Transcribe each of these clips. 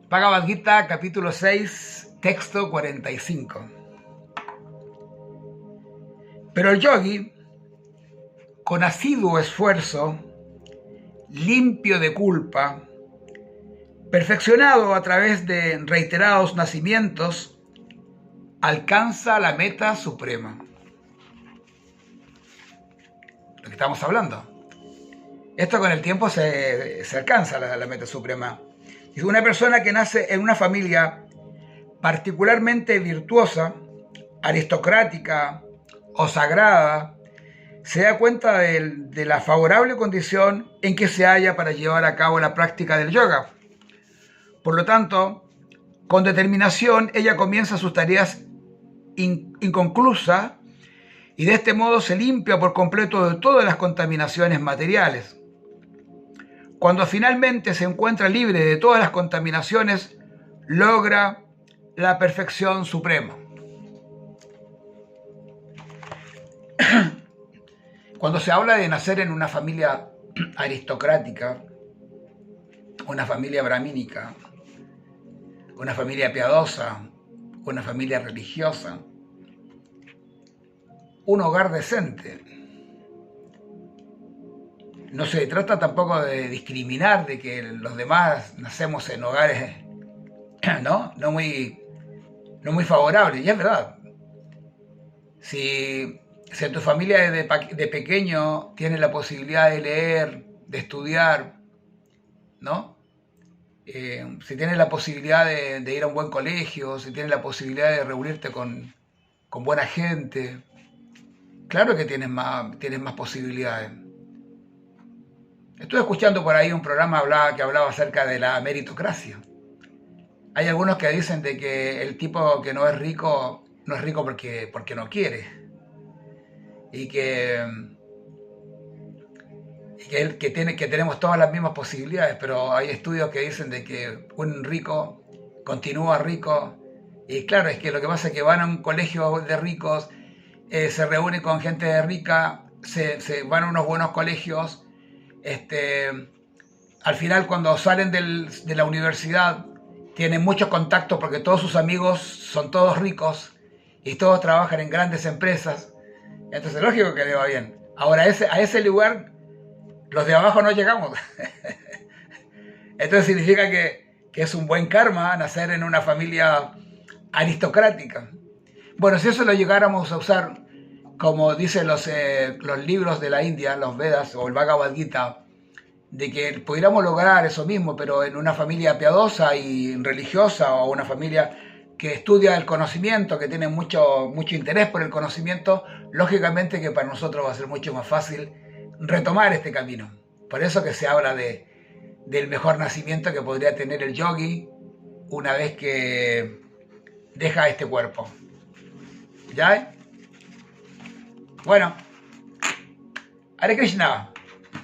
Bhagavad Gita, capítulo 6, texto 45. Pero el yogi, con asiduo esfuerzo, limpio de culpa, perfeccionado a través de reiterados nacimientos, alcanza la meta suprema. Lo que estamos hablando. Esto con el tiempo se alcanza la meta suprema. Es una persona que nace en una familia particularmente virtuosa, aristocrática o sagrada, se da cuenta de la favorable condición en que se halla para llevar a cabo la práctica del yoga. Por lo tanto, con determinación, ella comienza sus tareas inconclusas y de este modo se limpia por completo de todas las contaminaciones materiales. Cuando finalmente se encuentra libre de todas las contaminaciones, logra la perfección suprema. Cuando se habla de nacer en una familia aristocrática, una familia brahmínica, una familia piadosa, una familia religiosa, un hogar decente, no se trata tampoco de discriminar, de que los demás nacemos en hogares no muy favorables, y es verdad. Si en tu familia de pequeño tienes la posibilidad de leer, de estudiar, ¿no? Si tienes la posibilidad de ir a un buen colegio, si tienes la posibilidad de reunirte con buena gente, claro que tienes más posibilidades. Estuve escuchando por ahí un programa que hablaba acerca de la meritocracia. Hay algunos que dicen de que el tipo que no es rico porque no quiere. Y que tenemos todas las mismas posibilidades, pero hay estudios que dicen de que un rico continúa rico. Y claro, es que lo que pasa es que van a un colegio de ricos, se reúnen con gente rica, se van a unos buenos colegios. Al final, cuando salen de la universidad, tienen muchos contactos porque todos sus amigos son todos ricos y todos trabajan en grandes empresas. Entonces, lógico que le va bien. Ahora, a ese lugar, los de abajo no llegamos. Entonces, significa que es un buen karma nacer en una familia aristocrática. Bueno, si eso lo llegáramos a usar, como dicen los libros de la India, los Vedas o el Bhagavad Gita, de que pudiéramos lograr eso mismo, pero en una familia piadosa y religiosa, o una familia que estudia el conocimiento, que tiene mucho interés por el conocimiento, lógicamente que para nosotros va a ser mucho más fácil retomar este camino. Por eso que se habla del mejor nacimiento que podría tener el yogi una vez que deja este cuerpo. ¿Ya? Bueno, Hare Krishna,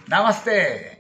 Namaste.